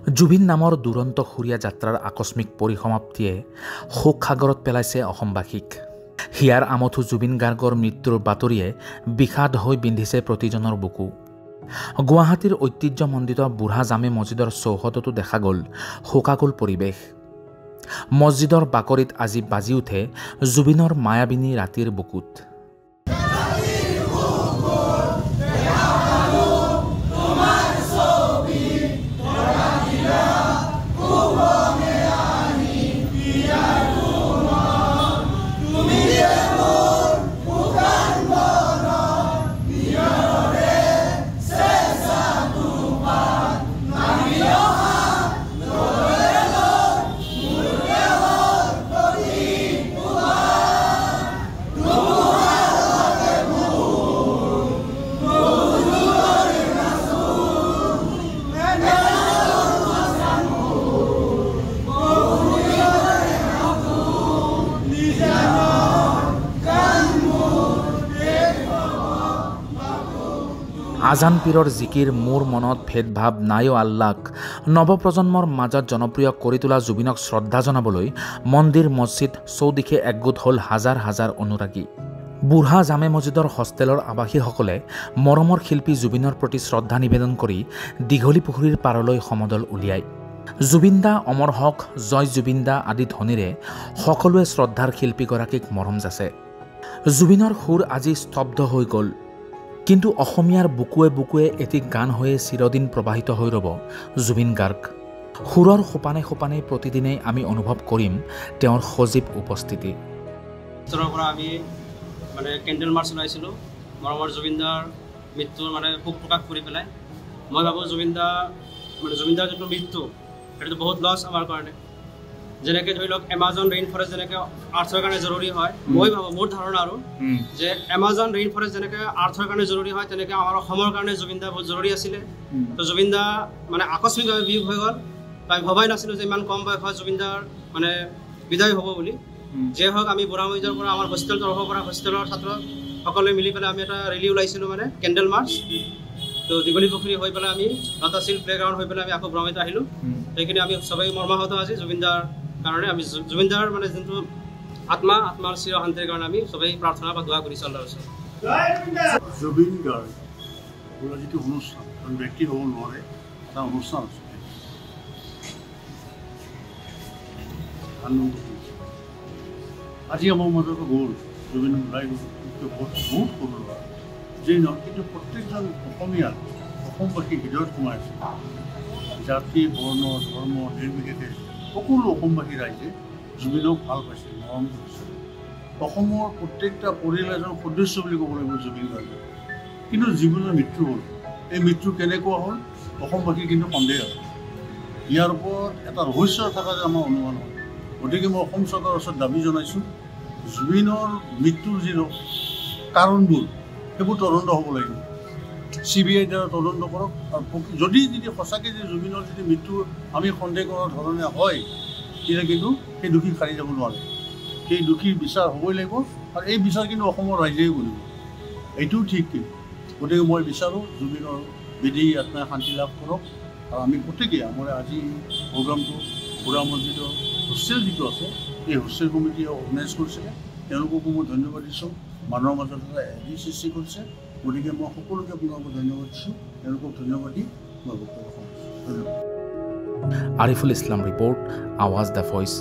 জুবিন নামৰ দুৰন্ত সুৰীয়া যাত্ৰাৰ আকস্মিক পৰিসমাপ্তিয়ে শোক সাগৰত পেলাইছে অসমবাসীক। হিয়াৰ আমঠু জুবিন গাৰ্গৰ মৃত্যুৰ বাতৰিয়ে বিষাদ হৈ বিন্ধিছে প্ৰতিজনৰ বুকু। গুৱাহাটীৰ ঐতিহ্যমণ্ডিত বুঢ়া জামে মছজিদৰ চৌহদতো দেখা গ'ল শোকাকুল পৰিৱেশ। মছজিদৰ বাকৰিত আজি বাজি উঠে জুবিনৰ মায়াবিনী ৰাতিৰ বুকুত। আজান পীৰৰ জিকিৰ মোৰ মনত ভেদভাৱ নাইও আল্লাক নৱপ্ৰজন্মৰ মাজত জনপ্ৰিয় কৰি তোলা জুবিনক শ্ৰদ্ধা জনাবলৈ মন্দিৰ মছজিদ চৌদিশে একগোট হ'ল হাজাৰ হাজাৰ অনুৰাগী। বুঢ়া জামে মছজিদৰ হোষ্টেলৰ আৱাসীসকলে মৰমৰ শিল্পী জুবিনৰ প্ৰতি শ্ৰদ্ধা নিবেদন কৰি দীঘলী পুখুৰীৰ পাৰলৈ সমদল উলিয়ায়। জুবিনদা অমৰ হক, জয় জুবিনদা আদি ধ্বনিৰে সকলোৱে শ্ৰদ্ধাৰ শিল্পীগৰাকীক মৰম যাচে। জুবিনৰ সুৰ আজি স্তব্ধ হৈ গ'ল, কিন্তু অসমীয়াৰ বুকুৱে বুকুৱে এটি গান হৈয়ে চিৰদিন প্ৰবাহিত হৈ ৰ'ব জুবিন গাৰ্গ। সুৰৰ সোপানে সোপানে প্ৰতিদিনেই আমি অনুভৱ কৰিম তেওঁৰ সজীৱ উপস্থিতি। আমি মানে কেণ্ডেল মাৰ্চ ওলাইছিলোঁ মৰমৰ জুবিনদাৰ মৃত্যুৰ শোক প্ৰকাশ কৰি পেলাই। মই ভাবোঁ জুবিনদাৰ যিটো মৃত্যু সেইটো বহুত লছ আমাৰ কাৰণে। যেনেকৈ ধৰি লওক এমাজন ৰেইন ফৰেষ্ট যেনেকৈ আৰ্থৰ কাৰণে জৰুৰী হয়, মই ভাবোঁ মোৰ ধাৰণা আৰু যে এমাজন ৰেইন ফৰেষ্ট যেনেকৈ আৰ্থৰ কাৰণে জৰুৰী হয়, তেনেকৈ আমাৰ অসমৰ কাৰণে জুবিনদা বহুত জৰুৰী আছিলে। তো জুবিনদা আকস্মিকভাৱে বিয়োগ হৈ গ'ল। আমি ভবাই নাছিলোঁ যে ইমান কম বয়সত জুবিনদাৰ বিদায় হ'ব বুলি। যে হওক আমি বুঢ়া মছজিদৰ পৰা আমাৰ হোষ্টেল তৰফৰ পৰা হোষ্টেলৰ ছাত্ৰ সকলোৱে মিলি পেলাই আমি এটা ৰেলী ওলাইছিলোঁ কেণ্ডেল মাৰ্চ। তো দীঘলী পুখুৰী হৈ পেলাই আমি লতাশিল প্লেগ্ৰাউণ্ড হৈ পেলাই আমি আকৌ বুঢ়া মছজিদ আহিলোঁ। সেইখিনি আমি চবেই মৰ্মাহত আজি জুবিনদাৰ কাৰণে। আমি জুবিনদাৰ যোনটো আত্মাৰ চিৰ শান্তিৰ কাৰণে আমি চবেই প্ৰাৰ্থনা বা দোৱা কৰি চলাই আছোঁ। জুবিন গাৰ্গ যিটো অনুষ্ঠান ব্যক্তি হ'ব নোৱাৰে, এটা অনুষ্ঠান আছে। আজি আমাৰ মাজত গ'ল জুবিন ওলাই গ'ল, বহুত সৰু ল'ৰা যেই নহয়, কিন্তু প্ৰত্যেকজন অসমীয়া অসমবাসী হৃদয়ত সোমাই আছে। জাতি বৰ্ণ ধৰ্ম নিৰ্বিশেষে সকলো অসমবাসী ৰাইজে জুবিনক ভাল পাইছে, মৰম কৰিছে। অসমৰ প্ৰত্যেকটা পৰিয়াল এজন সদস্য বুলি ক'ব লাগিব জুবিন গাৰ্গ। কিন্তু জুবিনৰ মৃত্যু হ'ল, এই মৃত্যু কেনেকুৱা হ'ল অসমবাসীৰ কিন্তু সন্দেহ আছে। ইয়াৰ ওপৰত এটা ৰহস্য থকা যে আমাৰ অনুমান হয়। গতিকে মই অসম চৰকাৰৰ ওচৰত দাবী জনাইছোঁ, জুবিনৰ মৃত্যুৰ যি কাৰণবোৰ সেইবোৰ তদন্ত হ'ব লাগিব। CBI দ্বাৰা তদন্ত কৰক। আৰু যদি সঁচাকৈ জুবিনৰ যদি মৃত্যু আমি সন্দেহ কৰাৰ ধৰণে হয়, তেতিয়া কিন্তু সেই দোষী সাৰি যাব নোৱাৰে। সেই দোষীৰ বিচাৰ হ'বই লাগিব, আৰু এই বিচাৰ কিন্তু অসমৰ ৰাইজেই কৰিব। এইটোও ঠিক কিন্তু। গতিকে মই বিচাৰোঁ জুবিনৰ বিধি আত্মাই শান্তি লাভ কৰক। আৰু আমি প্ৰত্যেকেই আমাৰ আজি প্ৰগ্ৰামটো বুঢ়া মছজিদৰ হোষ্টেল যিটো আছে, এই হোষ্টেল কমিটিয়ে অৰ্গেনাইজ কৰিছিলে, তেওঁলোককো মই ধন্যবাদ দিছোঁ। মানুহৰ মাজত এটা এৰি সৃষ্টি কৰিছে। গতিকে মই সকলোকে আপোনালোকক ধন্যবাদ দিছোঁ। তেওঁলোকক ধন্যবাদ দি মই বক্তব্য সামৰিছোঁ। ধন্যবাদ। আৰিফুল ইছলাম ৰিপৰ্ট, আৱাজ দ্য ভইচ।